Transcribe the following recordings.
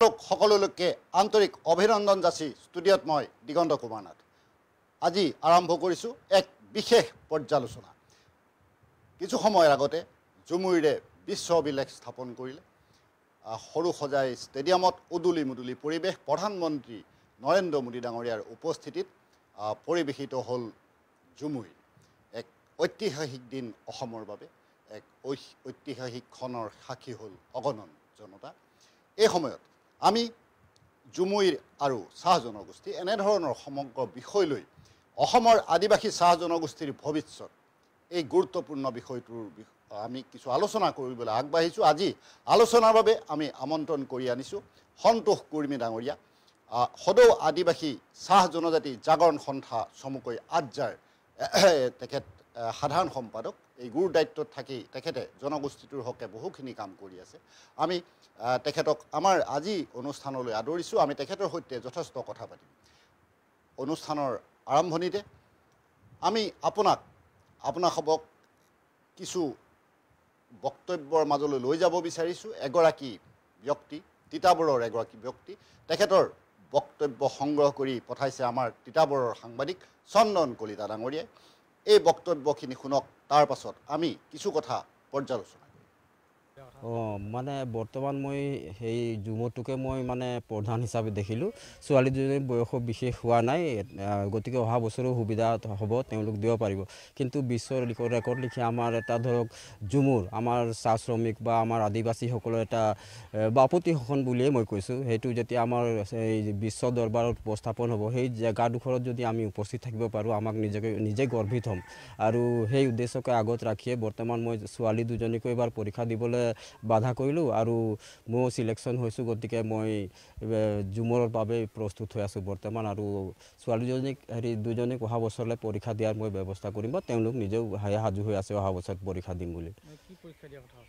সকলোকে আন্তৰিক অভিনন্দন যাচি ষ্টুডিঅ'ত মই দিগন্ত কুমাৰ নাথ আজি আৰম্ভ কৰিছোঁ এক বিশেষ পৰ্যালোচনা কিছু সময়ৰ আগতে জুমুইৰে বিশ্ব অভিলেখ স্থাপন কৰিলে সৰু সজাই ষ্টেডিয়ামত উদুলি মুদুলি পৰিৱেশ প্ৰধানমন্ত্ৰী নৰেন্দ্ৰ মোদী ডাঙৰীয়াৰ উপস্থিতিত পৰিৱেশিত হ'ল জুমুই এক ঐতিহাসিক দিন অসমৰ বাবে এক ঐতিহাসিক ক্ষণৰ সাক্ষী হ'ল অগণন জনতা এই সময়ত আমি জুমুইৰ আৰু চাহ জনগোষ্ঠী এনেধৰণৰ সমগ্ৰ বিষয় লৈ অসমৰ আদিবাসী চাহ জনগোষ্ঠীৰ ভৱিষ্যত এই গুৰুত্বপূৰ্ণ বিষয়টোৰ আমি কিছু আলোচনা কৰিবলৈ আগবাঢ়িছোঁ আজি আলোচনাৰ বাবে আমি আমন্ত্ৰণ কৰি আনিছোঁ সন্তোষ কুৰ্মী ডাঙৰীয়া সদৌ আদিবাসী চাহ জনজাতি জাগৰণ সন্থা চমুকৈ আজ্জাৰ তেখেত সাধাৰণ সম্পাদক এই গুৰু দায়িত্বত থাকি তেখেতে জনগোষ্ঠীটোৰ হকে বহুখিনি কাম কৰি আছে আমি তেখেতক আমাৰ আজি অনুষ্ঠানলৈ আদৰিছোঁ আমি তেখেতৰ সৈতে যথেষ্ট কথা পাতিম অনুষ্ঠানৰ আৰম্ভণিতে আমি আপোনাসবক কিছু বক্তব্যৰ মাজলৈ লৈ যাব বিচাৰিছোঁ এগৰাকী ব্যক্তি তিতাবৰৰ এগৰাকী ব্যক্তি তেখেতৰ বক্তব্য সংগ্ৰহ কৰি পঠাইছে আমাৰ তিতাবৰৰ সাংবাদিক চন্দন কলিতা ডাঙৰীয়াই এই বক্তব্যখিনি শুনক তাৰ পাছত আমি কিছু কথা পৰ্যালোচনা মানে বৰ্তমান মই সেই জুমটোকে মই মানে প্ৰধান হিচাপে দেখিলোঁ ছোৱালীজনীৰ বয়স বিশেষ হোৱা নাই গতিকে অহা বছৰো সুবিধা হ'ব তেওঁলোক দিব পাৰিব কিন্তু বিশ্বৰ ৰেকৰ্ড লিখি আমাৰ এটা ধৰক জুমুৰ আমাৰ চাহ শ্ৰমিক বা আমাৰ আদিবাসীসকলৰ এটা বাপতিসাহোন বুলিয়ে মই কৈছোঁ সেইটো যেতিয়া আমাৰ এই বিশ্ব দৰবাৰত উপস্থাপন হ'ব সেই জেগাডোখৰত যদি আমি উপস্থিত থাকিব পাৰোঁ আমাক নিজে গৰ্বিত হ'ম আৰু সেই উদ্দেশ্যকে আগত ৰাখিয়ে বৰ্তমান মই ছোৱালী দুজনীকো এবাৰ পৰীক্ষা দিবলৈ বাধা কৰিলোঁ আৰু মই চিলেকশ্যন হৈছোঁ গতিকে মই জুমুৰৰ বাবে প্ৰস্তুত হৈ আছোঁ বৰ্তমান আৰু ছোৱালীজনীক দুজনীক অহা বছৰলৈ পৰীক্ষা দিয়াৰ মই ব্যৱস্থা কৰিম বা তেওঁলোক নিজেও সাজু হৈ আছে অহা বছৰত পৰীক্ষা দিম বুলি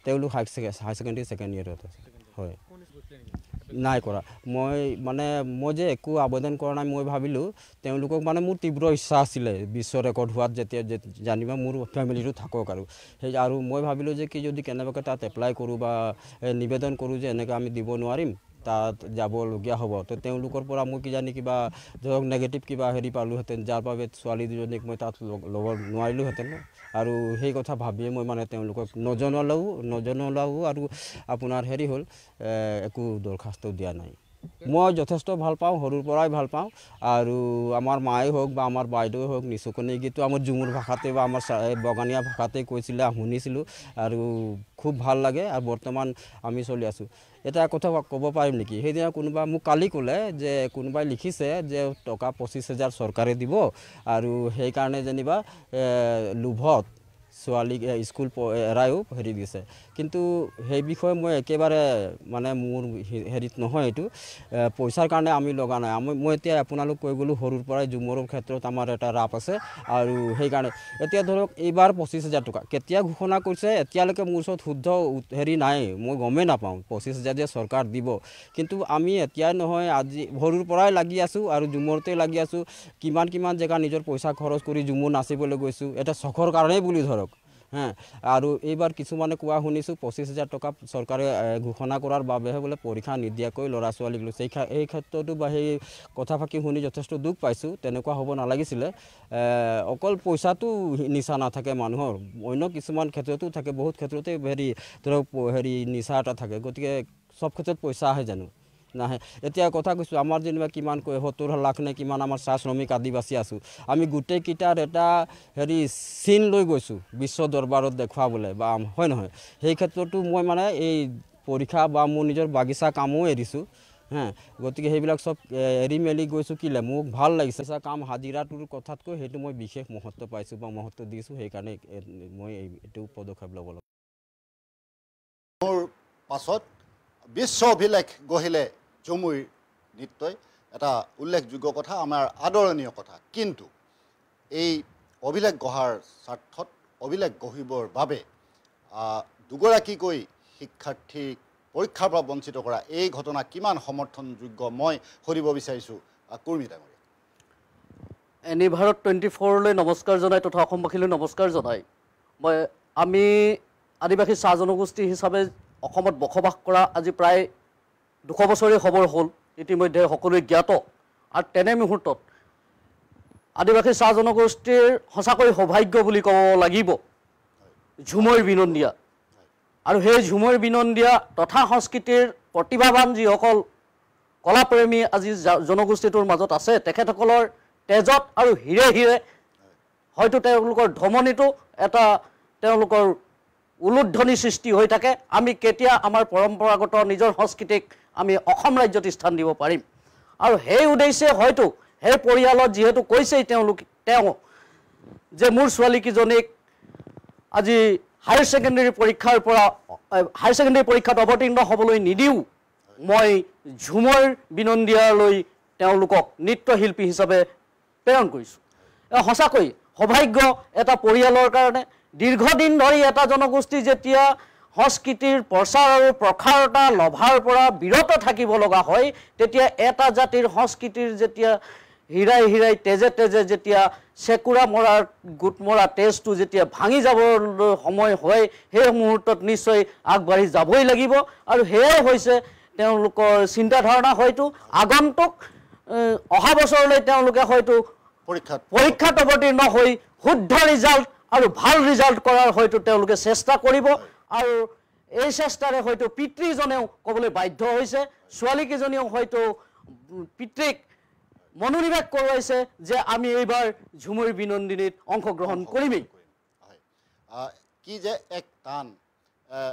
তেওঁলোক হাই ছেকেণ্ডেৰী ছেকেণ্ড ইয়েৰত আছে হয় নাই কৰা মই যে একো আবেদন কৰা নাই মই ভাবিলোঁ তেওঁলোকক মানে মোৰ তীব্ৰ ইচ্ছা আছিলে বিশ্ব ৰেকৰ্ড হোৱাত যেতিয়া জানিবা মোৰ ফেমিলিটো থাকক আৰু সেই আৰু মই ভাবিলোঁ যে কি যদি কেনেবাকৈ তাত এপ্লাই কৰোঁ বা নিবেদন কৰোঁ যে এনেকৈ আমি দিব নোৱাৰিম তাত যাবলগীয়া হ'ব তো তেওঁলোকৰ পৰা মই কিজানি কিবা ধৰক নেগেটিভ কিবা পালোঁহেঁতেন যাৰ বাবে ছোৱালী দুজনীক মই তাত ল'ব নোৱাৰিলোঁহেঁতেন আৰু সেই কথা ভাবিয়ে মই মানে তেওঁলোকক নজনালেও আৰু আপোনাৰ হ'ল একো দৰখাস্ত দিয়া নাই মই যথেষ্ট ভাল পাওঁ সৰুৰ পৰাই ভাল পাওঁ আৰু আমাৰ মায়ে হওক বা আমাৰ বাইদেৱে হওক নিচুকনি গীতটো আমাৰ জুমুৰ ভাষাতে বা আমাৰ বগানীয়া ভাষাতে কৈছিলে শুনিছিলোঁ আৰু খুব ভাল লাগে আৰু বৰ্তমান আমি চলি আছোঁ এটা কথা ক'ব পাৰিম নেকি সেইদিনা কোনোবা মোক কালি ক'লে যে কোনোবাই লিখিছে যে টকা 25,000 চৰকাৰে দিব আৰু সেইকাৰণে যেনিবা লোভত ছোৱালীক স্কুল এৰায়ো দিছে কিন্তু সেই বিষয়ে মই একেবাৰে মানে মোৰ নহয় এইটো পইচাৰ কাৰণে আমি লগা নাই মই এতিয়া আপোনালোক কৈ গ'লোঁ সৰুৰ পৰাই জুমুৰৰ ক্ষেত্ৰত আমাৰ এটা ৰাপ আছে আৰু সেইকাৰণে এতিয়া ধৰক এইবাৰ 25,000 টকা কেতিয়া ঘোষণা কৰিছে এতিয়ালৈকে মোৰ ওচৰত শুদ্ধ নাই মই গমেই নাপাওঁ 25,000 যে চৰকাৰ দিব কিন্তু আমি এতিয়াই নহয় আজি সৰুৰ পৰাই লাগি আছোঁ আৰু জুমুৰতে লাগি আছোঁ কিমান জেগা নিজৰ পইচা খৰচ কৰি জুমুৰ নাচিবলৈ গৈছোঁ এটা চখৰ কাৰণেই বুলি ধৰক আৰু এইবাৰ কিছুমানে কোৱা শুনিছোঁ 25,000 টকা চৰকাৰে ঘোষণা কৰাৰ বাবেহে বোলে পৰীক্ষা নিদিয়াকৈ ল'ৰা ছোৱালীক লৈছে এই ক্ষেত্ৰতো বা সেই কথা ফাঁকি শুনি যথেষ্ট দুখ পাইছোঁ তেনেকুৱা হ'ব নালাগিছিলে অকল পইচাটো নিচা নাথাকে মানুহৰ অন্য কিছুমান ক্ষেত্ৰতো থাকে বহুত ক্ষেত্ৰতে ধৰক নিচা এটা থাকে গতিকে চব ক্ষেত্ৰত পইচা আহে জানো নাহে এতিয়া কথা কৈছোঁ আমাৰ যেনিবা কিমান 70 লাখ নে কিমান আমাৰ চাহ শ্ৰমিক আদিবাসী আছোঁ আমি গোটেইকেইটাৰ এটা চিন লৈ গৈছোঁ বিশ্ব দৰবাৰত দেখুৱাবলৈ বা হয় নহয় সেই ক্ষেত্ৰতো মই মানে এই পৰীক্ষা বা মোৰ নিজৰ বাগিচা কামো এৰিছোঁ গতিকে সেইবিলাক চব এৰি মেলি গৈছোঁ কিলে মোক ভাল লাগিছে কাম হাজিৰাটোৰ কথাতকৈ সেইটো মই বিশেষ মহত্ব পাইছোঁ বা মহত্ব দিছোঁ সেইকাৰণে মই এইটো পদক্ষেপ ল'ব লাগিব মোৰ পাছত বিশ্ব অভিলেখ গঢ়িলে জুমুইৰ নৃত্যই এটা উল্লেখযোগ্য কথা আমাৰ আদৰণীয় কথা কিন্তু এই অভিলেখ গঢ়াৰ স্বাৰ্থত অভিলেখ গঢ়িবৰ বাবে দুগৰাকীকৈ শিক্ষাৰ্থীক পৰীক্ষাৰ পৰা বঞ্চিত কৰা এই ঘটনা কিমান সমৰ্থনযোগ্য মই সুধিব বিচাৰিছোঁ কুৰ্মী ডাঙৰীয়া এনি ভাৰত 24লৈ নমস্কাৰ জনাই তথা অসমবাসীলৈ নমস্কাৰ জনাই আমি আদিবাসী চাহ জনগোষ্ঠী হিচাপে অসমত বসবাস কৰা আজি প্ৰায় 200 বছৰীয়া খবৰ হ'ল ইতিমধ্যে সকলোৱে জ্ঞাত আৰু তেনে মুহূৰ্তত আদিবাসী চাহ জনগোষ্ঠীৰ সঁচাকৈ সৌভাগ্য বুলি ক'ব লাগিব ঝুমুৰ বিনন্দীয়া আৰু সেই ঝুমুৰ বিনন্দীয়া তথা সংস্কৃতিৰ প্ৰতিভাৱান যিসকল কলাপ্ৰেমী আজি জনগোষ্ঠীটোৰ মাজত আছে তেখেতসকলৰ তেজত আৰু হিৰে হিৰে হয়তো তেওঁলোকৰ ধমনীটো এটা তেওঁলোকৰ উলুধ্বনি সৃষ্টি হৈ থাকে আমি কেতিয়া আমাৰ পৰম্পৰাগত নিজৰ সংস্কৃতিক আমি অসম ৰাজ্যত স্থান দিব পাৰিম আৰু সেই উদ্দেশ্যে হয়তো সেই পৰিয়ালত যিহেতু কৈছেই তেওঁ যে মোৰ ছোৱালীকেইজনীক আজি হায়াৰ ছেকেণ্ডেৰী পৰীক্ষাত অৱতীৰ্ণ হ'বলৈ নিদিওঁ মই ঝুমুৰ বিনন্দীয়ালৈ তেওঁলোকক নৃত্যশিল্পী হিচাপে প্ৰেৰণ কৰিছোঁ সঁচাকৈ সৌভাগ্য এটা পৰিয়ালৰ কাৰণে দীৰ্ঘদিন ধৰি এটা জনগোষ্ঠী যেতিয়া সংস্কৃতিৰ প্ৰচাৰ আৰু প্ৰসাৰতা লভাৰ পৰা বিৰত থাকিব লগা হয় তেতিয়া এটা জাতিৰ সংস্কৃতিৰ যেতিয়া হিৰাই হিৰাই তেজে তেজে যেতিয়া চেকুৰা মৰাৰ গোট মৰা তেজটো যেতিয়া ভাঙি যাবলৈ সময় হয় সেই মুহূৰ্তত নিশ্চয় আগবাঢ়ি যাবই লাগিব আৰু সেয়াই হৈছে তেওঁলোকৰ চিন্তাধাৰণা হয়তো আগন্তুক অহা বছৰলৈ তেওঁলোকে হয়তো পৰীক্ষাত অৱতীৰ্ণ হৈ শুদ্ধ ৰিজাল্ট আৰু ভাল ৰিজাল্ট কৰাৰ হয়তো তেওঁলোকে চেষ্টা কৰিব আৰু এই চেষ্টাৰে হয়তো পিতৃজনেও ক'বলৈ বাধ্য হৈছে ছোৱালীকেইজনীও হয়তো পিতৃক মনোনিৱেশ কৰোৱাইছে যে আমি এইবাৰ ঝুমুৰ বিনন্দিনীত অংশগ্ৰহণ কৰিমেই কি যে এক টান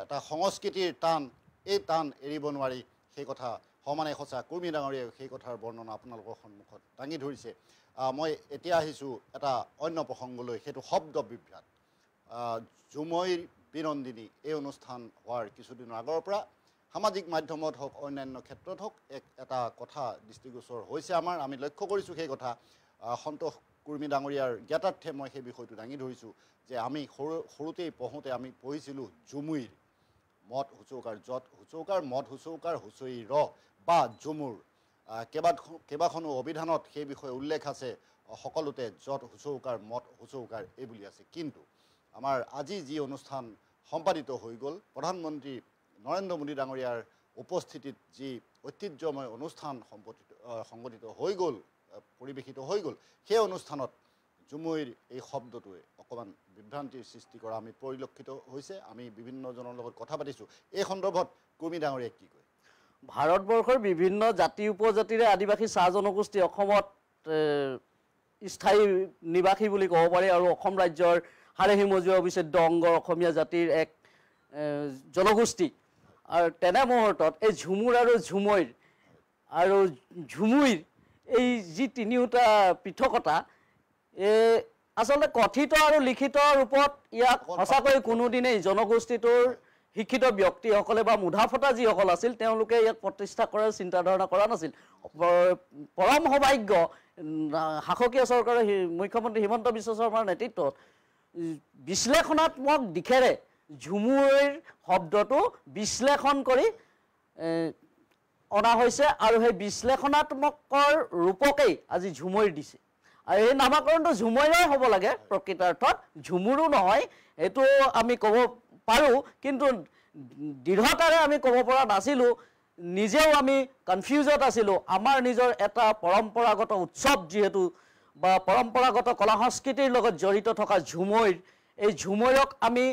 এটা সংস্কৃতিৰ টান এই টান এৰিব নোৱাৰি সেই কথা সমানে সঁচা কুৰ্মী ডাঙৰীয়াই সেই কথাৰ বৰ্ণনা আপোনালোকৰ সন্মুখত দাঙি ধৰিছে মই এতিয়া আহিছোঁ এটা অন্য প্ৰসংগলৈ সেইটো শব্দ বিভ্ৰাট ঝুমুৰ বিনন্দিনী এই অনুষ্ঠান হোৱাৰ কিছুদিনৰ আগৰ পৰা সামাজিক মাধ্যমত হওক অন্যান্য ক্ষেত্ৰত হওক এটা কথা দৃষ্টিগোচৰ হৈছে আমাৰ আমি লক্ষ্য কৰিছোঁ সেই কথা সন্তোষ কুৰ্মী ডাঙৰীয়াৰ জ্ঞাতাৰ্থে মই সেই বিষয়টো দাঙি ধৰিছোঁ যে আমি সৰুতেই পঢ়োঁতে আমি পঢ়িছিলোঁ ঝুমুৰ মদ হুঁচৌকাৰ য'ত হুঁচৌকাৰ মদ হুঁচৌকাৰ হুঁচৰি ৰ বা ঝুমুৰ কেইবাখনো অভিধানত সেই বিষয়ে উল্লেখ আছে সকলোতে য'ত হুঁচৌকাৰ মদ হুঁচৌকাৰ এই বুলি আছে কিন্তু আমাৰ আজি যি অনুষ্ঠান সম্পাদিত হৈ গ'ল প্ৰধানমন্ত্ৰী নৰেন্দ্ৰ মোদী ডাঙৰীয়াৰ উপস্থিতিত যি ঐতিহ্যময় অনুষ্ঠান সংগঠিত হৈ গ'ল পৰিৱেশিত হৈ গ'ল সেই অনুষ্ঠানত ঝুমুৰ এই শব্দটোৱে অকণমান বিভ্ৰান্তিৰ সৃষ্টি কৰা আমি পৰিলক্ষিত হৈছে আমি বিভিন্নজনৰ লগত কথা পাতিছোঁ এই সন্দৰ্ভত কুৰ্মী ডাঙৰীয়াই কি কয় ভাৰতবৰ্ষৰ বিভিন্ন জাতি উপজাতিৰে আদিবাসী চাহ জনগোষ্ঠী অসমত স্থায়ী নিবাসী বুলি ক'ব পাৰি আৰু অসম ৰাজ্যৰ হাড়ে-হিমজুৱা অবিচ্ছেদ্য অংগ অসমীয়া জাতিৰ এক জনগোষ্ঠী আৰু তেনে মুহূৰ্তত এই ঝুমুৰ আৰু ঝুমুৰ এই যি তিনিওটা পৃথকতা আচলতে কথিত আৰু লিখিত ৰূপত ইয়াক সঁচাকৈ কোনোদিনেই জনগোষ্ঠীটোৰ শিক্ষিত ব্যক্তিসকলে বা মুধাফটা যিসকল আছিল তেওঁলোকে ইয়াক প্ৰতিষ্ঠা কৰাৰ চিন্তাধাৰণা কৰা নাছিল পৰম সৌভাগ্য শাসকীয় চৰকাৰৰ মুখ্যমন্ত্ৰী হিমন্ত বিশ্ব শৰ্মাৰ নেতৃত্বত বিশ্লেষণাত্মক দিশেৰে ঝুমুৰ শব্দটো বিশ্লেষণ কৰি অনা হৈছে আৰু সেই বিশ্লেষণাত্মকৰ ৰূপকেই আজি ঝুমুৰ দিছে আৰু এই নামাকৰণটো ঝুমুৰেই হ'ব লাগে প্ৰকৃতাৰ্থত ঝুমুৰো নহয় এইটো আমি ক'ব পাৰোঁ কিন্তু দৃঢ়তাৰে আমি ক'ব পৰা নাছিলোঁ নিজেও আমি কনফিউজত আছিলোঁ আমাৰ নিজৰ এটা পৰম্পৰাগত উৎসৱ যিহেতু বা পৰম্পৰাগত কলা সংস্কৃতিৰ লগত জড়িত থকা ঝুমুৰ এই ঝুমুৰক আমি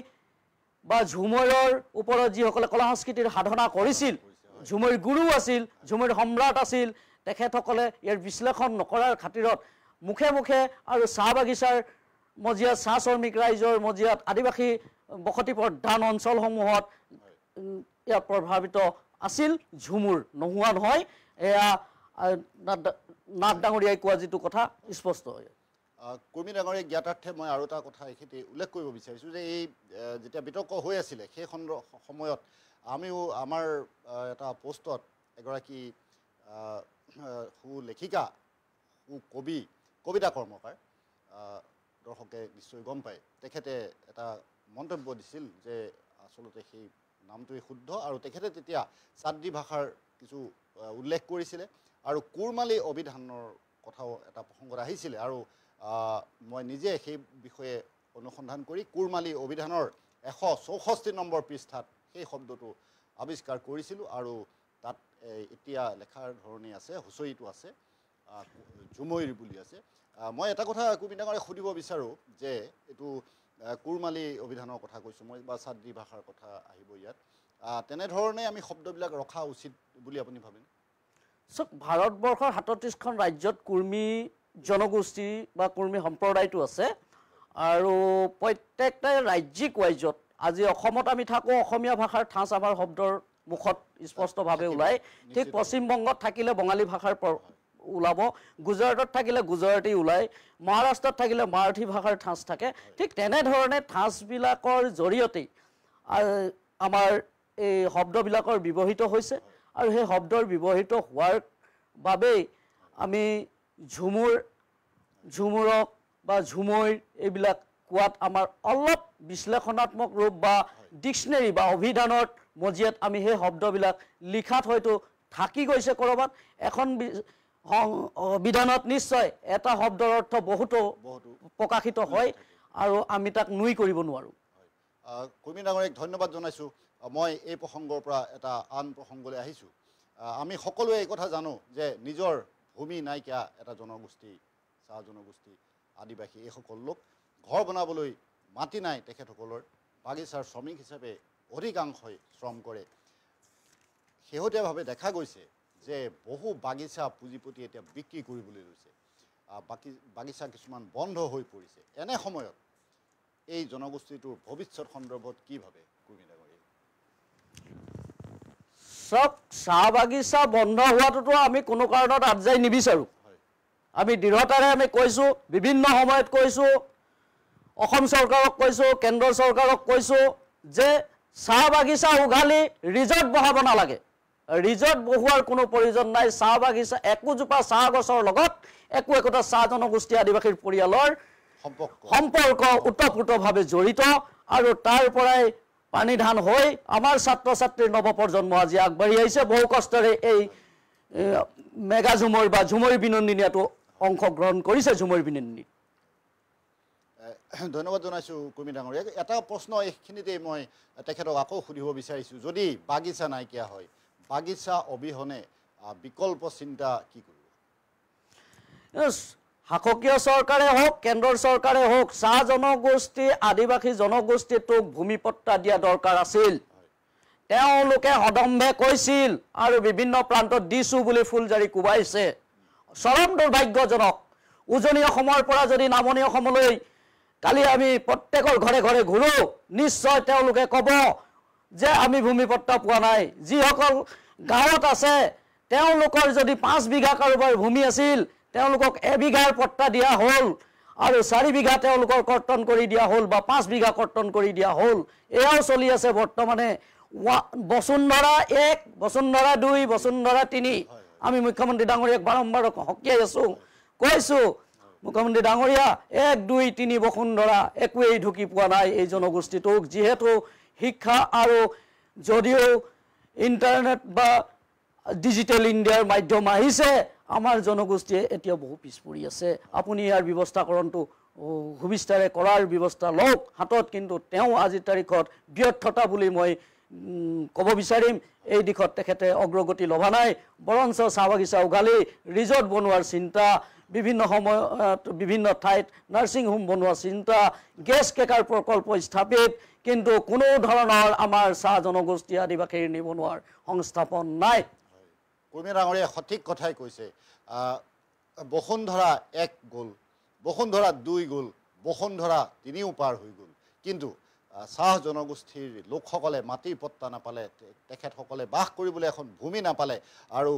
বা ঝুমুৰৰ ওপৰত যিসকলে কলা সংস্কৃতিৰ সাধনা কৰিছিল ঝুমুৰ গুৰু আছিল ঝুমুৰ সম্ৰাট আছিল তেখেতসকলে ইয়াৰ বিশ্লেষণ নকৰাৰ খাতিৰত মুখে মুখে আৰু চাহ বাগিচাৰ মজিয়াত চাহ শ্ৰমিক ৰাইজৰ মজিয়াত আদিবাসী বসতি প্ৰধান অঞ্চলসমূহত ইয়াৰ প্ৰভাৱিত আছিল ঝুমুৰ নোহোৱা নহয় এয়া নাথ ডাঙৰীয়াই কোৱা যিটো কথা স্পষ্ট হয় কুৰ্মী ডাঙৰীয়াৰ জ্ঞাতাৰ্থে মই আৰু এটা কথা এইখিনি উল্লেখ কৰিব বিচাৰিছোঁ যে এই যেতিয়া বিতৰ্ক হৈ আছিলে সেই সময়ত আমিও আমাৰ এটা পোষ্টত এগৰাকী সুলেখিকা সুকবি কবিতা কৰ্মকাৰ দৰ্শকে নিশ্চয় গম পায় তেখেতে এটা মন্তব্য দিছিল যে আচলতে সেই নামটোৱে শুদ্ধ আৰু তেখেতে তেতিয়া চাদ্ৰী ভাষাৰ কিছু উল্লেখ কৰিছিলে আৰু কুৰ্মালী অভিধানৰ কথাও এটা প্ৰসংগত আহিছিলে আৰু মই নিজে সেই বিষয়ে অনুসন্ধান কৰি কুৰ্মালী অভিধানৰ 164 নম্বৰ পৃষ্ঠাত সেই শব্দটো আৱিষ্কাৰ কৰিছিলোঁ আৰু তাত এতিয়া লেখাৰ ধৰণে আছে, হুঁচৰিটো আছে, ঝুমৈৰ বুলি আছে। মই এটা কথা কুমিন ডাঙৰীক সুধিব বিচাৰোঁ যে এইটো কুৰ্মালী অভিধানৰ কথা কৈছোঁ মই বা চাদ্ৰী ভাষাৰ কথা আহিব ইয়াত, তেনেধৰণে আমি শব্দবিলাক ৰখা উচিত বুলি আপুনি ভাবেনে? চাওক, ভাৰতবৰ্ষৰ ৩৭খন ৰাজ্যত কুৰ্মী জনগোষ্ঠী বা কুৰ্মী সম্প্ৰদায়টো আছে আৰু প্ৰত্যেকটা ৰাজ্যিক ৱাইজত আজি অসমত আমি থাকোঁ, অসমীয়া ভাষাৰ ঠাঁচ আমাৰ শব্দৰ মুখত স্পষ্টভাৱে ওলায়। ঠিক পশ্চিমবংগত থাকিলে বঙালী ভাষাৰ ওলাব, গুজৰাটত থাকিলে গুজৰাটী ওলায়, মহাৰাষ্ট্ৰত থাকিলে মাৰাঠী ভাষাৰ ঠাঁচ থাকে। ঠিক তেনেধৰণে ঠাঁচবিলাকৰ জৰিয়তেই আমাৰ এই শব্দবিলাকৰ ব্যৱহৃত হৈছে আৰু সেই শব্দৰ ব্যৱহৃত হোৱাৰ বাবেই আমি ঝুমুৰক বা ঝুমৈৰ এইবিলাক কোৱাত আমাৰ অলপ বিশ্লেষণাত্মক ৰূপ বা ডিক্সনেৰী বা অভিধানৰ মজিয়াত আমি সেই শব্দবিলাক লিখাত হয়তো থাকি গৈছে ক'ৰবাত। এখন অভিধানত নিশ্চয় এটা শব্দৰ অৰ্থ বহুতো প্ৰকাশিত হয় আৰু আমি তাক নুই কৰিব নোৱাৰোঁ। কুৰ্মী ডাঙৰীক ধন্যবাদ জনাইছোঁ। মই এই প্ৰসংগৰ পৰা এটা আন প্ৰসংগলৈ আহিছোঁ। আমি সকলোৱে এই কথা জানো যে নিজৰ ভূমি নাইকিয়া এটা জনগোষ্ঠী, চাহ জনগোষ্ঠী, আদিবাসী এইসকল লোক, ঘৰ বনাবলৈ মাটি নাই তেখেতসকলৰ, বাগিচাৰ শ্ৰমিক হিচাপে অধিকাংশই শ্ৰম কৰে। শেহতীয়াভাৱে দেখা গৈছে যে বহু বাগিচা পুঁজিপতি এতিয়া বিক্ৰী কৰিবলৈ লৈছে, বাগিচা কিছুমান বন্ধ হৈ পৰিছে। এনে সময়ত এই জনগোষ্ঠীটোৰ ভৱিষ্যত সন্দৰ্ভত কি ভাবে কুৰ্মী ডাঙৰীয়া? চাওক, চাহ বাগিচা বন্ধ হোৱাটোতো আমি কোনো কাৰণত আবজাই নিবিচাৰোঁ। আমি দৃঢ়তাৰে আমি কৈছোঁ, বিভিন্ন সময়ত কৈছোঁ, অসম চৰকাৰক কৈছোঁ, কেন্দ্ৰ চৰকাৰক কৈছোঁ যে চাহ বাগিচা উঘালি ৰিজৰ্ট বহাব নালাগে। ৰিজৰ্ট বহোৱাৰ কোনো প্ৰয়োজন নাই। চাহ বাগিচা একোজোপা চাহ গছৰ লগত একোটা চাহ জনগোষ্ঠী আদিবাসীৰ পৰিয়ালৰ সম্পৰ্ক ওতঃপ্ৰোতভাৱে জড়িত আৰু তাৰ পৰাই পানীধান হৈ আমাৰ ছাত্ৰ ছাত্ৰীৰ নৱপ্ৰজন্ম আজি আগবাঢ়ি আহিছে। বহু কষ্টেৰে এই মেগা ঝুমুৰ বা ঝুমুৰ বিনন্দিনীয়াটো অংশগ্ৰহণ কৰিছে। ঝুমুৰ বিনন্দিনী ধন্যবাদ জনাইছোঁ কুৰ্মী ডাঙৰীয়াক। এটা প্ৰশ্ন এইখিনিতেই মই তেখেতক আকৌ সুধিব বিচাৰিছোঁ, যদি বাগিচা নাইকিয়া হয়, বাগিচা অবিহনে বিকল্প চিন্তা কি কৰিব? শাসকীয় চৰকাৰে হওক, কেন্দ্ৰৰ চৰকাৰে হওক, চাহ জনগোষ্ঠী আদিবাসী জনগোষ্ঠীটোক ভূমিপট্টা দিয়া দৰকাৰ আছিল। তেওঁলোকে সদম্ভে কৈছিল আৰু বিভিন্ন প্ৰান্তত দিছোঁ বুলি ফুলজাৰি কোবাইছে। চৰম দুৰ্ভাগ্যজনক। উজনি অসমৰ পৰা যদি নামনি অসমলৈ কালি আমি প্ৰত্যেকৰ ঘৰে ঘৰে ঘূৰোঁ, নিশ্চয় তেওঁলোকে ক'ব যে আমি ভূমিপট্টা পোৱা নাই। যিসকল গাঁৱত আছে তেওঁলোকৰ যদি 5 বিঘা কাৰোবাৰ ভূমি আছিল, তেওঁলোকক এবিঘাৰ পট্টা দিয়া হ'ল আৰু 4 বিঘা তেওঁলোকৰ কৰ্তন কৰি দিয়া হ'ল বা 5 বিঘা কৰ্তন কৰি দিয়া হ'ল। এয়াও চলি আছে বৰ্তমানে। বসুন্ধৰা 1, বসুন্ধৰা 2, বসুন্ধৰা 3 আমি মুখ্যমন্ত্ৰী ডাঙৰীয়াক বাৰম্বাৰ সকীয়াই আছোঁ, কৈছোঁ মুখ্যমন্ত্ৰী ডাঙৰীয়া 1, 2, 3 বসুন্ধৰা একোৱেই ঢুকি পোৱা নাই এই জনগোষ্ঠীটোক। যিহেতু শিক্ষা আৰু যদিও ইণ্টাৰনেট বা ডিজিটেল ইণ্ডিয়াৰ মাধ্যম আহিছে, আমাৰ জনগোষ্ঠীয়ে এতিয়া বহু পিছ পৰি আছে। আপুনি ইয়াৰ ব্যৱস্থাকৰণটো সুবিস্তাৰে কৰাৰ ব্যৱস্থা লওক হাতত। কিন্তু তেওঁ আজিৰ তাৰিখত ব্যৰ্থতা বুলি মই ক'ব বিচাৰিম। এই দিশত তেখেতে অগ্ৰগতি ল'বা নাই, বৰঞ্চ চাহ বাগিচা উঘালি ৰিজৰ্ট বনোৱাৰ চিন্তা, বিভিন্ন সময়ত বিভিন্ন ঠাইত নাৰ্ছিং হোম বনোৱাৰ চিন্তা, গেছ কেকাৰ প্ৰকল্প স্থাপিত, কিন্তু কোনো ধৰণৰ আমাৰ চাহ জনগোষ্ঠী আদিবাসীৰ নিবনুৱাৰ সংস্থাপন নাই। কুৰ্মী ডাঙৰীয়াই সঠিক কথাই কৈছে। বসুন্ধৰা 1 গ'ল, বসুন্ধৰা 2 গ'ল, বসুন্ধৰা 3ও পাৰ হৈ গ'ল, কিন্তু চাহ জনগোষ্ঠীৰ লোকসকলে মাটিৰ পট্টা নাপালে, তেখেতসকলে বাস কৰিবলৈ এখন ভূমি নাপালে। আৰু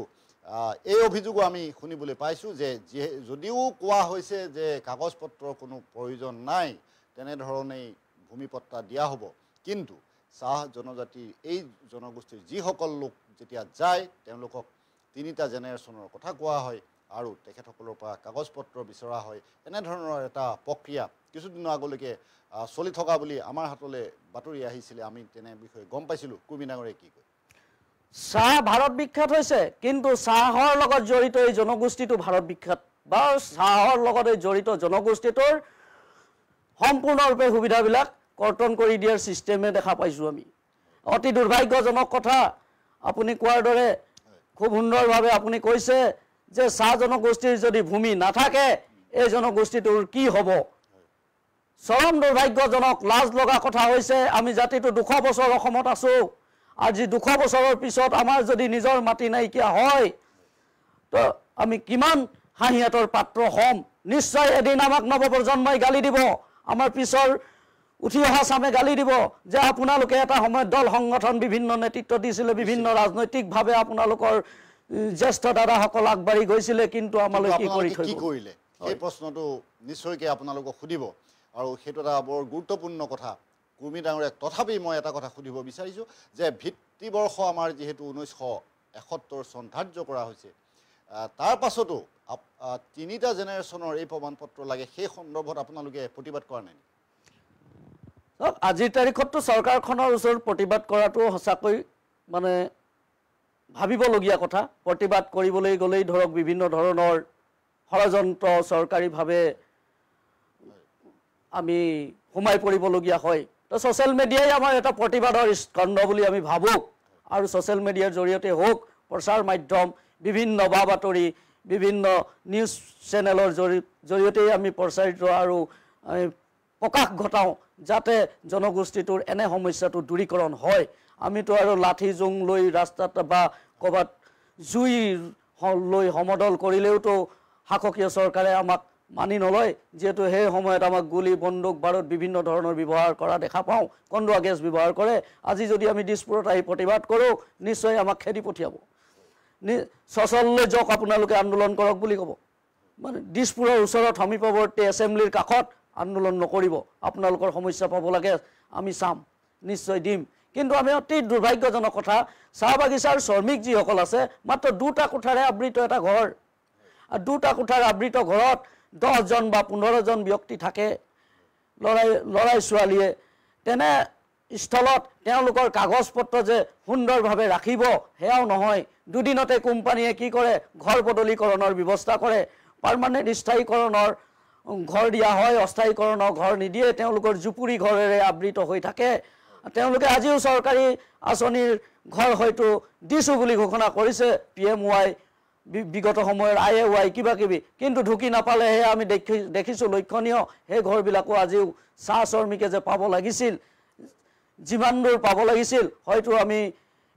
এই অভিযোগো আমি শুনিবলৈ পাইছোঁ যে যদিও কোৱা হৈছে যে কাগজ পত্ৰৰ কোনো প্ৰয়োজন নাই, তেনেধৰণেই ভূমিপট্টা দিয়া হ'ব, কিন্তু চাহ জনজাতিৰ এই জনগোষ্ঠীৰ যিসকল লোক যেতিয়া যায় তেওঁলোকক 3টা জেনেৰেশ্যনৰ কথা কোৱা হয় আৰু তেখেতসকলৰ পৰা কাগজ পত্ৰ বিচৰা হয়। এনেধৰণৰ এটা প্ৰক্ৰিয়া কিছুদিনৰ আগলৈকে চলি থকা বুলি আমাৰ হাতলৈ বাতৰি আহিছিলে, আমি তেনে বিষয়ে গম পাইছিলোঁ। কুৰ্মী ডাঙৰীয়াই কি কয়? চাহ ভাৰত বিখ্যাত হৈছে, কিন্তু চাহৰ লগত জড়িত এই জনগোষ্ঠীটো ভাৰত বিখ্যাত বা চাহৰ লগত জড়িত জনগোষ্ঠীটোৰ সম্পূৰ্ণৰূপে সুবিধাবিলাক কৰ্তন কৰি দিয়াৰ ছিষ্টেমে দেখা পাইছোঁ আমি। অতি দুৰ্ভাগ্যজনক কথা। আপুনি কোৱাৰ দৰে খুব সুন্দৰভাৱে আপুনি কৈছে যে চাহ জনগোষ্ঠীৰ যদি ভূমি নাথাকে এই জনগোষ্ঠীটোৰ কি হ'ব চৰম দুৰ্ভাগ্যজনক লাজ লগা কথা হৈছে আমি জাতিটো 200 বছৰ অসমত আছো আজি 200 বছৰৰ পিছত আমাৰ যদি নিজৰ মাটি নাইকিয়া হয় তো আমি কিমান হাঁহিয়াতৰ পাত্ৰ হ'ম নিশ্চয় এদিন আমাক নৱপ্ৰজন্মই গালি দিব আমাৰ পিছৰ উঠি অহা চামে গালি দিব যে আপোনালোকে এটা সময়ত দল সংগঠন বিভিন্ন নেতৃত্ব দিছিলে বিভিন্ন ৰাজনৈতিকভাৱে আপোনালোকৰ জ্যেষ্ঠ দাদাসকল আগবাঢ়ি গৈছিলে কিন্তু আমালৈ কি কৰিলে এই প্ৰশ্নটো নিশ্চয়কৈ আপোনালোকক সুধিব আৰু সেইটো এটা বৰ গুৰুত্বপূৰ্ণ কথা কুৰ্মী ডাঙৰীয়াক তথাপি মই এটা কথা সুধিব বিচাৰিছোঁ যে ভিত্তিবৰ্ষ আমাৰ যিহেতু 1971 চন ধাৰ্য কৰা হৈছে তাৰ পাছতো 3টা জেনেৰেশ্যনৰ এই প্ৰমাণপত্ৰ লাগে সেই সন্দৰ্ভত আপোনালোকে প্ৰতিবাদ কৰা নাই আজিৰ তাৰিখততো চৰকাৰখনৰ ওচৰত প্ৰতিবাদ কৰাটো সঁচাকৈ মানে ভাবিবলগীয়া কথা প্ৰতিবাদ কৰিবলৈ গ'লেই ধৰক বিভিন্ন ধৰণৰ ষড়যন্ত্ৰ চৰকাৰীভাৱে আমি সোমাই পৰিবলগীয়া হয় তো ছ'চিয়েল মিডিয়াই আমাৰ এটা প্ৰতিবাদৰ স্কন্ধ বুলি আমি ভাবোঁ আৰু ছ'চিয়েল মিডিয়াৰ জৰিয়তে হওক প্ৰচাৰ মাধ্যম বিভিন্ন বা বাতৰি বিভিন্ন নিউজ চেনেলৰ জৰিয়তেই আমি প্ৰচাৰিত আৰু প্ৰকাশ ঘটাওঁ যাতে জনগোষ্ঠীটোৰ এনে সমস্যাটো দূৰীকৰণ হয় আমিতো আৰু লাঠি জোং লৈ ৰাস্তাত বা ক'ৰবাত জুই লৈ সমদল কৰিলেওতো শাসকীয় চৰকাৰে আমাক মানি নলয় যেহেতু সেই সময়ত আমাক গুলি বন্দুক বাৰুদ বিভিন্ন ধৰণৰ ব্যৱহাৰ কৰা দেখা পাওঁ কন্দুৱা গেছ ব্যৱহাৰ কৰে আজি যদি আমি দিছপুৰত আহি প্ৰতিবাদ কৰোঁ নিশ্চয় আমাক খেদি পঠিয়াব সচললৈ যাওক আপোনালোকে আন্দোলন কৰক বুলি ক'ব মানে দিছপুৰৰ ওচৰত সমীপৱৰ্তী এছেম্বলিৰ কাষত আন্দোলন নকৰিব আপোনালোকৰ সমস্যা পাব লাগে আমি চাম নিশ্চয় দিম কিন্তু আমি অতি দুৰ্ভাগ্যজনক কথা চাহ বাগিচাৰ শ্ৰমিক যিসকল আছে মাত্ৰ 2টা কোঠাৰে আবৃত এটা ঘৰ আৰু 2টা কোঠাৰ আবৃত ঘৰত 10 জন বা 15 জন ব্যক্তি থাকে লৰাই ছোৱালীয়ে তেনে স্থলত তেওঁলোকৰ কাগজ পত্ৰ যে সুন্দৰভাৱে ৰাখিব হেয়াও নহয় দুদিনতে কোম্পানীয়ে কি কৰে ঘৰ বদলীকৰণৰ ব্যৱস্থা কৰে পাৰ্মানেণ্ট স্থায়ীকৰণৰ ঘৰ দিয়া হয় অস্থায়ীকৰণৰ ঘৰ নিদিয়ে তেওঁলোকৰ জুপুৰি ঘৰেৰে আবৃত হৈ থাকে তেওঁলোকে আজিও চৰকাৰী আঁচনিৰ ঘৰ হয়তো দিছোঁ বুলি ঘোষণা কৰিছে PMY বিগত সময়ৰ IAY কিবা কিবি কিন্তু ঢুকি নাপালেহে আমি দেখিছোঁ লক্ষণীয় সেই ঘৰবিলাকো আজিও চাহ শ্ৰমিকে যে পাব লাগিছিল যিমান দূৰ পাব লাগিছিল হয়তো আমি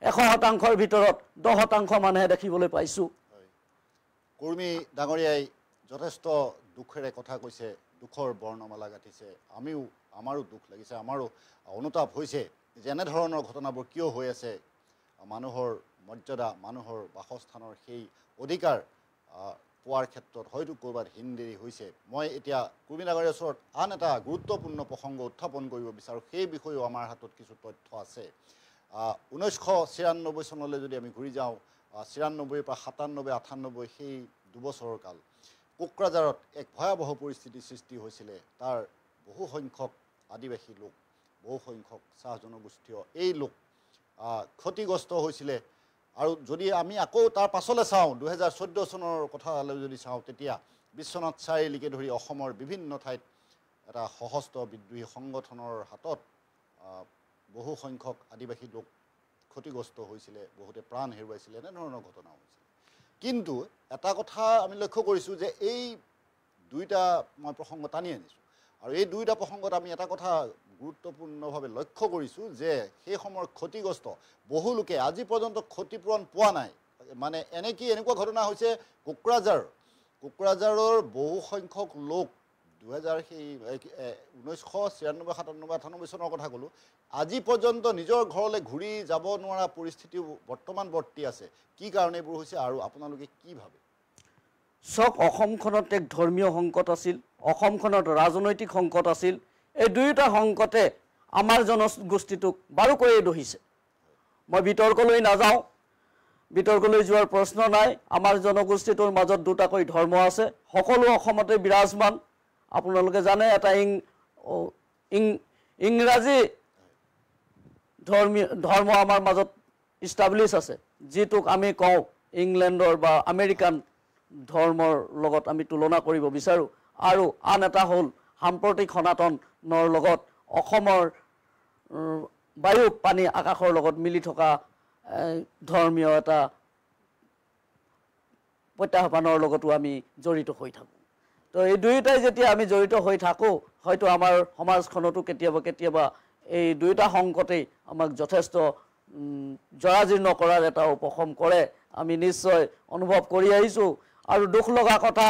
100%ৰ ভিতৰত 10% মানুহে দেখিবলৈ পাইছোঁ কুৰ্মী ডাঙৰীয়াই যথেষ্ট দুখেৰে কথা কৈছে দুখৰ বৰ্ণমালা গাঁঠিছে আমাৰো দুখ লাগিছে আমাৰো অনুতাপ হৈছে যে এনেধৰণৰ ঘটনাবোৰ কিয় হৈ আছে মানুহৰ মৰ্যাদা মানুহৰ বাসস্থানৰ সেই অধিকাৰ পোৱাৰ ক্ষেত্ৰত হয়তো ক'ৰবাত হিনদেৰি হৈছে মই এতিয়া কুৰ্মী ডাঙৰীয়াৰ ওচৰত আন এটা গুৰুত্বপূৰ্ণ প্ৰসংগ উত্থাপন কৰিব বিচাৰোঁ সেই বিষয়েও আমাৰ হাতত কিছু তথ্য আছে 1996 চনলৈ যদি আমি ঘূৰি যাওঁ 96 পৰা 97 98 সেই দুবছৰৰ কাল কোকৰাঝাৰত এক ভয়াৱহ পৰিস্থিতিৰ সৃষ্টি হৈছিলে তাৰ বহু সংখ্যক আদিবাসী লোক বহু সংখ্যক চাহ জনগোষ্ঠীয় এই লোক ক্ষতিগ্ৰস্ত হৈছিলে আৰু যদি আমি আকৌ তাৰ পাছলৈ চাওঁ 2014 চনৰ কথালৈ যদি চাওঁ তেতিয়া বিশ্বনাথ চাৰিআলিকে ধৰি অসমৰ বিভিন্ন ঠাইত এটা সশস্ত্ৰ বিদ্ৰোহী সংগঠনৰ হাতত বহু সংখ্যক আদিবাসী লোক ক্ষতিগ্ৰস্ত হৈছিলে বহুতে প্ৰাণ হেৰুৱাইছিলে এনেধৰণৰ ঘটনা হৈছিলে কিন্তু এটা কথা আমি লক্ষ্য কৰিছোঁ যে এই দুইটা মই প্ৰসংগ টানি আনিছোঁ আৰু এই দুইটা প্ৰসংগত আমি এটা কথা গুৰুত্বপূৰ্ণভাৱে লক্ষ্য কৰিছোঁ যে সেই সময়ৰ ক্ষতিগ্ৰস্ত বহু লোকে আজি পৰ্যন্ত ক্ষতিপূৰণ পোৱা নাই মানে এনেকুৱা ঘটনা হৈছে কোকৰাঝাৰৰ বহু সংখ্যক লোক 1996 97 98 চনৰ কথা ক'লোঁ আজি পৰ্যন্ত নিজৰ ঘৰলৈ ঘূৰি যাব নোৱাৰা পৰিস্থিতি বৰ্তমান বৰ্তি আছে কি কাৰণে এইবোৰ হৈছে আৰু আপোনালোকে কি ভাবে চক অসমখনত এক ধৰ্মীয় সংকট আছিল অসমখনত ৰাজনৈতিক সংকট আছিল এই দুয়োটা সংকটে আমাৰ জনগোষ্ঠীটোক বাৰুকৈয়ে দহিছে মই বিতৰ্কলৈ নাযাওঁ বিতৰ্কলৈ যোৱাৰ প্ৰশ্ন নাই আমাৰ জনগোষ্ঠীটোৰ মাজত দুটাকৈ ধৰ্ম আছে সকলো অসমতে বিৰাজমান আপোনালোকে জানে এটা ইংৰাজী ধৰ্ম আমাৰ মাজত ইষ্টাব্লিছ আছে যিটোক আমি কওঁ ইংলেণ্ডৰ বা আমেৰিকান ধৰ্মৰ লগত আমি তুলনা কৰিব বিচাৰোঁ আৰু আন এটা হ'ল সাম্প্ৰতিক সনাতনৰ লগত অসমৰ বায়ু পানী আকাশৰ লগত মিলি থকা ধৰ্মীয় এটা প্ৰত্যাহ্বানৰ লগতো আমি জড়িত হৈ থাকোঁ তো এই দুয়োটাই যেতিয়া আমি জড়িত হৈ থাকোঁ হয়তো আমাৰ সমাজখনতো কেতিয়াবা এই দুয়োটা সংকটেই আমাক যথেষ্ট জৰাজীৰ্ণ কৰাৰ এটা উপশম কৰে আমি নিশ্চয় অনুভৱ কৰি আহিছোঁ আৰু দুখ লগা কথা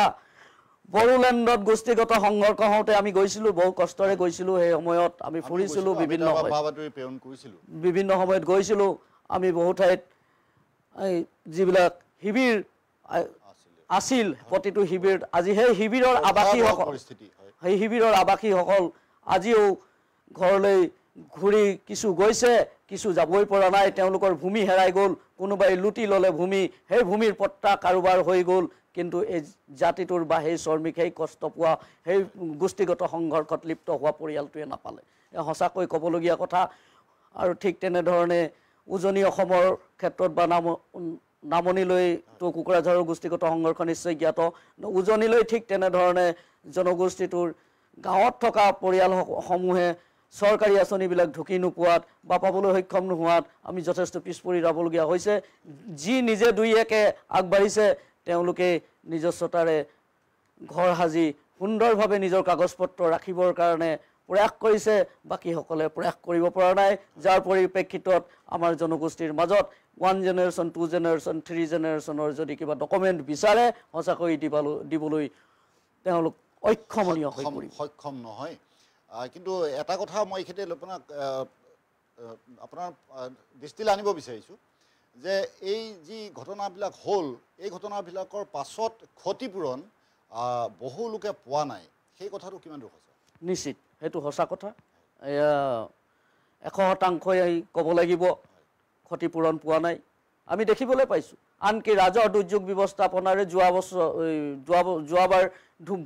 বড়োলেণ্ডত গোষ্ঠীগত সংঘৰ্ষ হওঁতে আমি গৈছিলোঁ বহু কষ্টৰে গৈছিলোঁ সেই সময়ত আমি ফুৰিছিলোঁ বিভিন্ন সময়ত গৈছিলোঁ আমি বহু ঠাইত যিবিলাক শিবিৰ আছিল প্ৰতিটো শিবিৰ আজি সেই শিবিৰৰ আৱাসীসকল আজিও ঘৰলৈ ঘূৰি কিছু গৈছে কিছু যাবই পৰা নাই তেওঁলোকৰ ভূমি হেৰাই গ'ল কোনোবাই লুটি ল'লে ভূমি সেই ভূমিৰ পট্টা কাৰোবাৰ হৈ গ'ল কিন্তু এই জাতিটোৰ বা সেই শ্ৰমিক সেই কষ্ট পোৱা সেই গোষ্ঠীগত সংঘৰ্ষত লিপ্ত হোৱা পৰিয়ালটোৱে নাপালে সঁচাকৈ ক'বলগীয়া কথা আৰু ঠিক তেনেধৰণে উজনি অসমৰ ক্ষেত্ৰত বা নামনিলৈ তো কোকৰাঝাৰৰ গোষ্ঠীগত সংঘৰ্ষ নিশ্চয় জ্ঞাত উজনিলৈ ঠিক তেনেধৰণে জনগোষ্ঠীটোৰ গাঁৱত থকা পৰিয়ালসমূহে চৰকাৰী আঁচনিবিলাক ঢুকি নোপোৱাত বা পাবলৈ সক্ষম নোহোৱাত আমি যথেষ্ট পিছ পৰি যাবলগীয়া হৈছে যি নিজে দুই একে আগবাঢ়িছে তেওঁলোকে নিজস্বতাৰে ঘৰ সাজি সুন্দৰভাৱে নিজৰ কাগজ পত্ৰ ৰাখিবৰ কাৰণে প্ৰয়াস কৰিছে বাকীসকলে প্ৰয়াস কৰিব পৰা নাই যাৰ পৰিপ্ৰেক্ষিতত আমাৰ জনগোষ্ঠীৰ মাজত 1 জেনেৰেশ্যন 2 জেনেৰেশ্যন 3 জেনেৰেশ্যনৰ যদি কিবা ডকুমেণ্ট বিচাৰে সঁচাকৈ দিবলৈ তেওঁলোক সক্ষম নহয় কিন্তু এটা কথা মই এইখিনিতে আপোনাৰ দৃষ্টিলৈ আনিব বিচাৰিছোঁ যে এই যি ঘটনাবিলাক হ'ল এই ঘটনাবিলাকৰ পাছত ক্ষতিপূৰণ বহু লোকে পোৱা নাই সেই কথাটো কিমান দূৰ সঁচা নিশ্চিত সেইটো সঁচা কথা 100% ক'ব লাগিব ক্ষতিপূৰণ পোৱা নাই আমি দেখিবলৈ পাইছোঁ আনকি ৰাজহ দুৰ্যোগ ব্যৱস্থাপনাৰে যোৱাবাৰ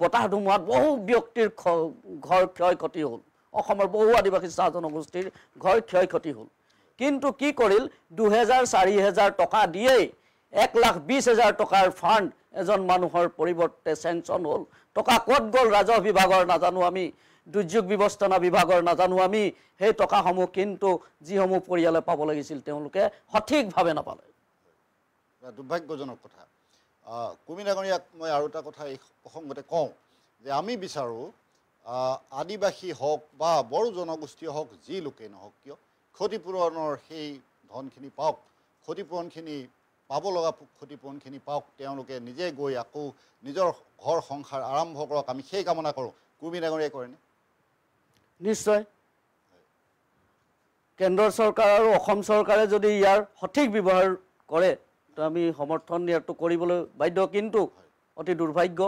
বতাহ ধুমুহাত বহু ব্যক্তিৰ ঘৰ ক্ষয় ক্ষতি হ'ল অসমৰ বহু আদিবাসী চাহ জনগোষ্ঠীৰ ঘৰ ক্ষয় ক্ষতি হ'ল কিন্তু কি কৰিল 2000-4000 টকা দিয়েই 1,20,000 টকাৰ ফাণ্ড এজন মানুহৰ পৰিৱৰ্তে চেংচন হ'ল টকা ক'ত গ'ল ৰাজহ বিভাগৰ নাজানো আমি দুৰ্যোগ ব্যৱস্থাপনা বিভাগৰ নাজানো আমি সেই টকাসমূহ কিন্তু যিসমূহ পৰিয়ালে পাব লাগিছিল তেওঁলোকে সঠিকভাৱে নাপালে দুৰ্ভাগ্যজনক কথা কুমি ডাঙৰীয়াক মই আৰু এটা কথা এই প্ৰসংগতে কওঁ যে আমি বিচাৰোঁ আদিবাসী হওক বা বড়ো জনগোষ্ঠী হওক যি লোকেই নহওক কিয় ক্ষতিপূৰণৰ সেই ধনখিনি পাওক ক্ষতিপূৰণখিনি পাব লগা ক্ষতিপূৰণখিনি পাওক তেওঁলোকে নিজে গৈ আকৌ নিজৰ ঘৰ সংসাৰ আৰম্ভ কৰক আমি সেই কামনা কৰোঁ কুমি ডাঙৰীয়াই কৰেনে নিশ্চয় কেন্দ্ৰ চৰকাৰ আৰু অসম চৰকাৰে যদি ইয়াৰ সঠিক ব্যৱহাৰ কৰে তো আমি সমৰ্থন ইয়াৰটো কৰিবলৈ বাধ্য কিন্তু অতি দুৰ্ভাগ্য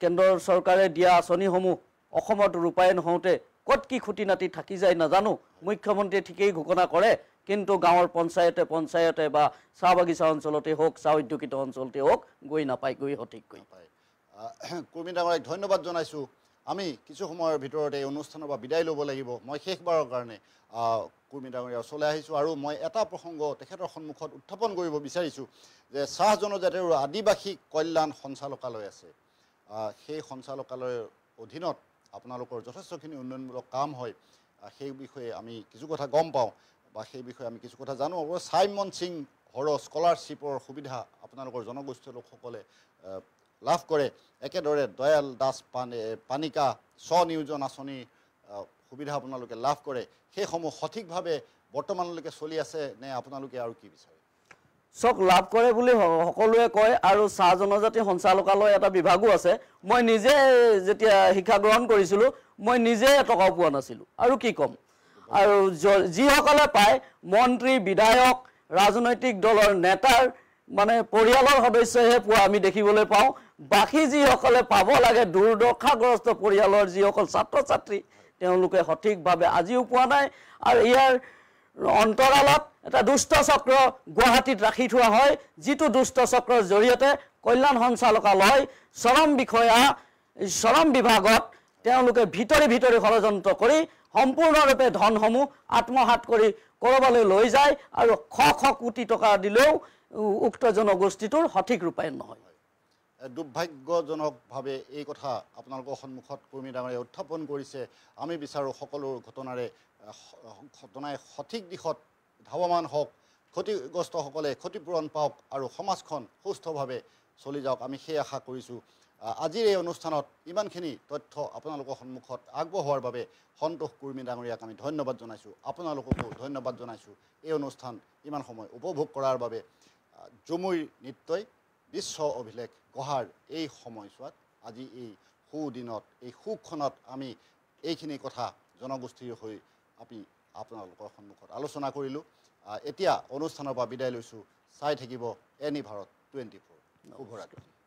কেন্দ্ৰ চৰকাৰে দিয়া আঁচনিসমূহ অসমত ৰূপায়ণ হওঁতে ক'ত কি খুঁটি নাটি থাকি যায় নাজানো মুখ্যমন্ত্ৰীয়ে ঠিকেই ঘোষণা কৰে কিন্তু গাঁৱৰ পঞ্চায়তে বা চাহ বাগিচা অঞ্চলতে হওক চাহ উদ্যোগিত অঞ্চলতে হওক গৈ নাপায় গৈ সঠিককৈ নাপায় কুমি ডাঙৰীয়াক ধন্যবাদ জনাইছোঁ আমি কিছু সময়ৰ ভিতৰতে এই অনুষ্ঠানৰ পৰা বিদায় ল'ব লাগিব মই শেষবাৰৰ কাৰণে কুমি ডাঙৰীয়াৰ ওচৰলৈ আহিছোঁ আৰু মই এটা প্ৰসংগ তেখেতৰ সন্মুখত উত্থাপন কৰিব বিচাৰিছোঁ যে চাহ জনজাতি আৰু আদিবাসী কল্যাণ সঞ্চালকালয় আছে সেই সঞ্চালকালয়ৰ অধীনত আপোনালোকৰ যথেষ্টখিনি উন্নয়নমূলক কাম হয় সেই বিষয়ে আমি কিছু কথা গম পাওঁ বা সেই বিষয়ে আমি কিছু কথা জানো আৰু চাইমন সিং হৰ স্কলাৰশ্বিপৰ সুবিধা আপোনালোকৰ জনগোষ্ঠীয় লোকসকলে লাভ কৰে একেদৰে দয়াল দাস পানিকা স্বনিয়োজন আঁচনিৰ সুবিধা আপোনালোকে লাভ কৰে সেইসমূহ সঠিকভাৱে বৰ্তমানলৈকে চলি আছে নে আপোনালোকে আৰু কি বিচাৰে চব লাভ কৰে বুলি সকলোৱে কয় আৰু চাহ জনজাতি সঞ্চালকালয় এটা বিভাগো আছে মই নিজে যেতিয়া শিক্ষা গ্ৰহণ কৰিছিলোঁ মই নিজে টকাও পোৱা নাছিলোঁ আৰু কি ক'ম আৰু যিসকলে পায় মন্ত্ৰী বিধায়ক ৰাজনৈতিক দলৰ নেতাৰ মানে পৰিয়ালৰ সদস্যহে পোৱা আমি দেখিবলৈ পাওঁ বাকী যিসকলে পাব লাগে দুৰ্দশাগ্ৰস্ত পৰিয়ালৰ যিসকল ছাত্ৰ ছাত্ৰী তেওঁলোকে সঠিকভাৱে আজিও পোৱা নাই আৰু ইয়াৰ অন্তৰালত এটা দুষ্ট চক্ৰ গুৱাহাটীত ৰাখি থোৱা হয় যিটো দুষ্ট চক্ৰৰ জৰিয়তে কল্যাণ সঞ্চালকালয় শ্ৰম বিভাগত তেওঁলোকে ভিতৰি ষড়যন্ত্ৰ কৰি সম্পূৰ্ণৰূপে ধনসমূহ আত্মসাৎ কৰি ক'ৰবালৈ লৈ যায় আৰু শ কোটি টকা দিলেও উক্ত জনগোষ্ঠীটোৰ সঠিক ৰূপায়ণ নহয় দুৰ্ভাগ্যজনকভাৱে এই কথা আপোনালোকৰ সন্মুখত কুমি ডাঙৰীয়াই উত্থাপন কৰিছে আমি বিচাৰোঁ সকলো ঘটনাই সঠিক দিশত ধাৱমান হওক ক্ষতিগ্ৰস্তসকলে ক্ষতিপূৰণ পাওক আৰু সমাজখন সুস্থভাৱে চলি যাওক আমি সেই আশা কৰিছোঁ আজিৰ এই অনুষ্ঠানত ইমানখিনি তথ্য আপোনালোকৰ সন্মুখত আগবঢ়োৱাৰ বাবে সন্তোষ কুৰ্মী ডাঙৰীয়াক আমি ধন্যবাদ জনাইছোঁ আপোনালোককো ধন্যবাদ জনাইছোঁ এই অনুষ্ঠান ইমান সময় উপভোগ কৰাৰ বাবে ঝুমুৰ নৃত্যই বিশ্ব অভিলেখ গঢ়াৰ এই সময়ছোৱাত আজি এই সুদিনত এই সুক্ষণত আমি এইখিনি কথা জনগোষ্ঠীৰ হৈ আপোনালোকৰ সন্মুখত আলোচনা কৰিলোঁ এতিয়া অনুষ্ঠানৰ পৰা বিদায় লৈছোঁ চাই থাকিব এনি ভাৰত 24 শুভৰাত্ৰি